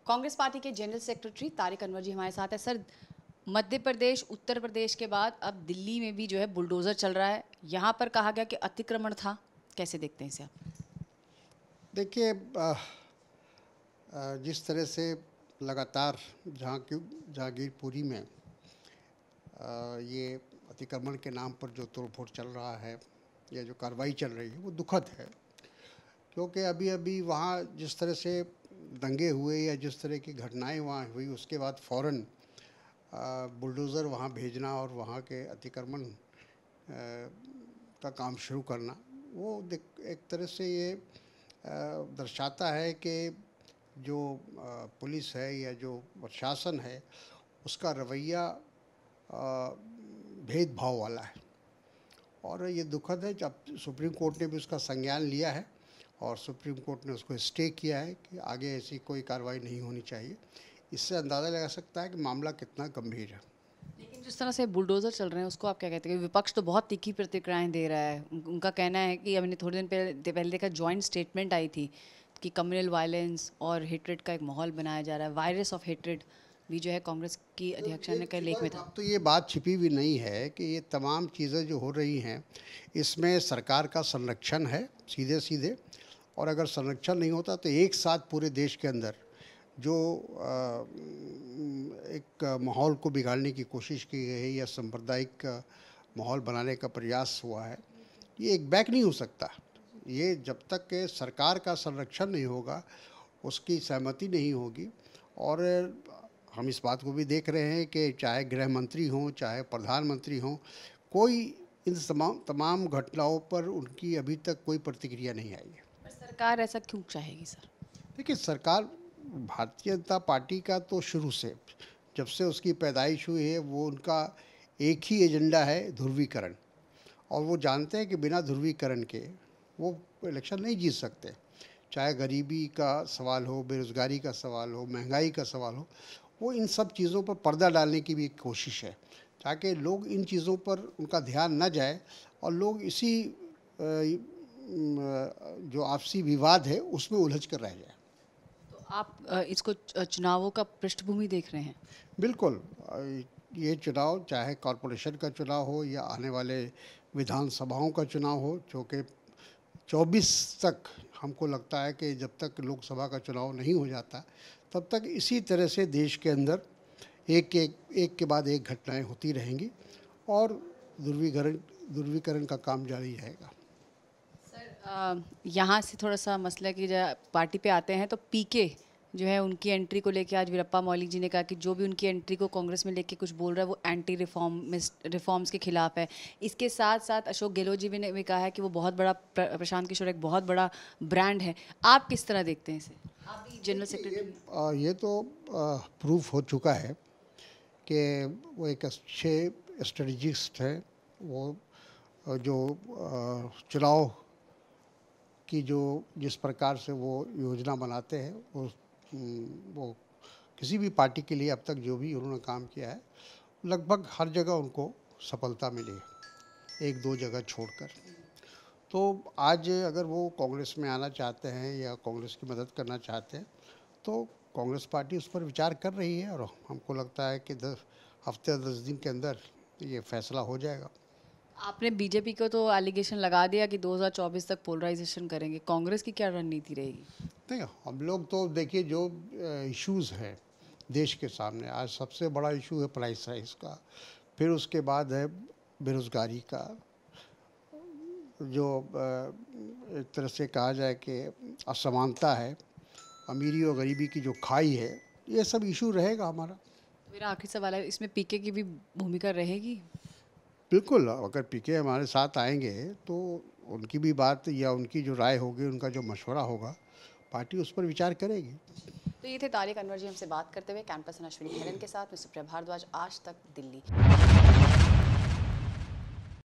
Congress party के general secretary Tariq Anwar जी हमारे साथ है। सर, मध्य प्रदेश, उत्तर प्रदेश के बाद अब दिल्ली में भी जो है बुलडोज़र चल रहा है। यहाँ पर कहा गया कि अतिक्रमण था, कैसे देखते हैं इसे आप? देखिए, जिस तरह से लगातार जहांगीरपुरी में ये अतिक्रमण के नाम पर जो तोड़फोड़ चल रहा है या जो कार्रवाई चल रही है वो दुखद है, क्योंकि अभी अभी वहाँ जिस तरह से दंगे हुए या जिस तरह की घटनाएं वहाँ हुई उसके बाद फ़ौरन बुलडोज़र वहाँ भेजना और वहाँ के अतिक्रमण का काम शुरू करना, वो एक तरह से ये दर्शाता है कि जो पुलिस है या जो प्रशासन है उसका रवैया भेदभाव वाला है। और ये दुखद है। जब सुप्रीम कोर्ट ने भी उसका संज्ञान लिया है और सुप्रीम कोर्ट ने उसको स्टे किया है कि आगे ऐसी कोई कार्रवाई नहीं होनी चाहिए, इससे अंदाज़ा लगा सकता है कि मामला कितना गंभीर है। लेकिन जिस तरह से बुलडोज़र चल रहे हैं उसको आप क्या कहते हैं? विपक्ष तो बहुत तीखी प्रतिक्रियाएं दे रहा है। उनका कहना है कि हमने थोड़े दिन पहले देखा, जॉइंट स्टेटमेंट आई थी कि कम्युनल वायलेंस और हेट्रेड का एक माहौल बनाया जा रहा है। वायरस ऑफ हेट्रेड भी जो है कांग्रेस की अध्यक्ष ने कई लेख में था। अब तो ये बात छिपी हुई नहीं है कि ये तमाम चीज़ें जो हो रही हैं इसमें सरकार का संरक्षण है सीधे सीधे। और अगर संरक्षण नहीं होता तो एक साथ पूरे देश के अंदर जो एक माहौल को बिगाड़ने की कोशिश की गई है या सांप्रदायिक माहौल बनाने का प्रयास हुआ है, ये एक बैक नहीं हो सकता। ये जब तक के सरकार का संरक्षण नहीं होगा, उसकी सहमति नहीं होगी। और हम इस बात को भी देख रहे हैं कि चाहे गृह मंत्री हों, चाहे प्रधानमंत्री हों, कोई इन तमाम घटनाओं पर उनकी अभी तक कोई प्रतिक्रिया नहीं आई है। सरकार ऐसा क्यों चाहेगी सर? देखिए, सरकार भारतीय जनता पार्टी का तो शुरू से, जब से उसकी पैदाइश हुई है, वो उनका एक ही एजेंडा है, ध्रुवीकरण। और वो जानते हैं कि बिना ध्रुवीकरण के वो इलेक्शन नहीं जीत सकते। चाहे गरीबी का सवाल हो, बेरोज़गारी का सवाल हो, महंगाई का सवाल हो, वो इन सब चीज़ों पर पर्दा डालने की भी एक कोशिश है ताकि लोग इन चीज़ों पर उनका ध्यान न जाए और लोग इसी जो आपसी विवाद है उसमें उलझ कर रह जाए। तो आप इसको चुनावों का पृष्ठभूमि देख रहे हैं? बिल्कुल। ये चुनाव चाहे कॉरपोरेशन का चुनाव हो या आने वाले विधानसभाओं का चुनाव हो, जो कि 24 तक हमको लगता है कि जब तक लोकसभा का चुनाव नहीं हो जाता तब तक इसी तरह से देश के अंदर एक के बाद एक घटनाएं होती रहेंगी और ध्रुवीकरण का काम जारी रहेगा। सर, यहाँ से थोड़ा सा मसला कि जब पार्टी पे आते हैं तो पीके जो है उनकी एंट्री को लेके आज वीरप्पा मोइली जी ने कहा कि जो भी उनकी एंट्री को कांग्रेस में लेके कुछ बोल रहा है वो एंटी रिफॉर्म्स के खिलाफ है। इसके साथ साथ अशोक गहलोत जी ने भी कहा है कि वो बहुत बड़ा, प्रशांत किशोर एक बहुत बड़ा ब्रांड है। आप किस तरह देखते हैं इसे? आप भी जनरल सेक्रेटरी। ये तो प्रूफ हो चुका है कि वो एक अच्छे स्ट्रेटजिस्ट है। वो जो चुनाव की जिस प्रकार से वो योजना बनाते हैं, वो किसी भी पार्टी के लिए अब तक जो भी उन्होंने काम किया है लगभग हर जगह उनको सफलता मिली है, एक दो जगह छोड़कर। तो आज अगर वो कांग्रेस में आना चाहते हैं या कांग्रेस की मदद करना चाहते हैं तो कांग्रेस पार्टी उस पर विचार कर रही है और हमको लगता है कि 10 हफ्ते 10 दिन के अंदर ये फैसला हो जाएगा। आपने बीजेपी को तो एलिगेशन लगा दिया कि 2024 तक पोलराइजेशन करेंगे। कांग्रेस की क्या रणनीति रहेगी? नहीं, हम लोग तो देखिए जो इश्यूज़ हैं देश के सामने, आज सबसे बड़ा इशू है प्राइस राइज का, फिर उसके बाद है बेरोज़गारी का, जो एक तरह से कहा जाए कि असमानता है, अमीरी और गरीबी की जो खाई है, ये सब इशू रहेगा हमारा। मेरा आखिरी सवाल है, इसमें पीके की भी भूमिका रहेगी? बिल्कुल, अगर पीके हमारे साथ आएंगे तो उनकी भी बात या उनकी जो राय होगी, उनका जो मशवरा होगा, पार्टी उस पर विचार करेगी। तो ये थे तारिक अनवर जी हमसे बात करते हुए। कैंपस अश्विनी हेलन के साथ मैं सुप्रिया भारद्वाज, आज तक दिल्ली।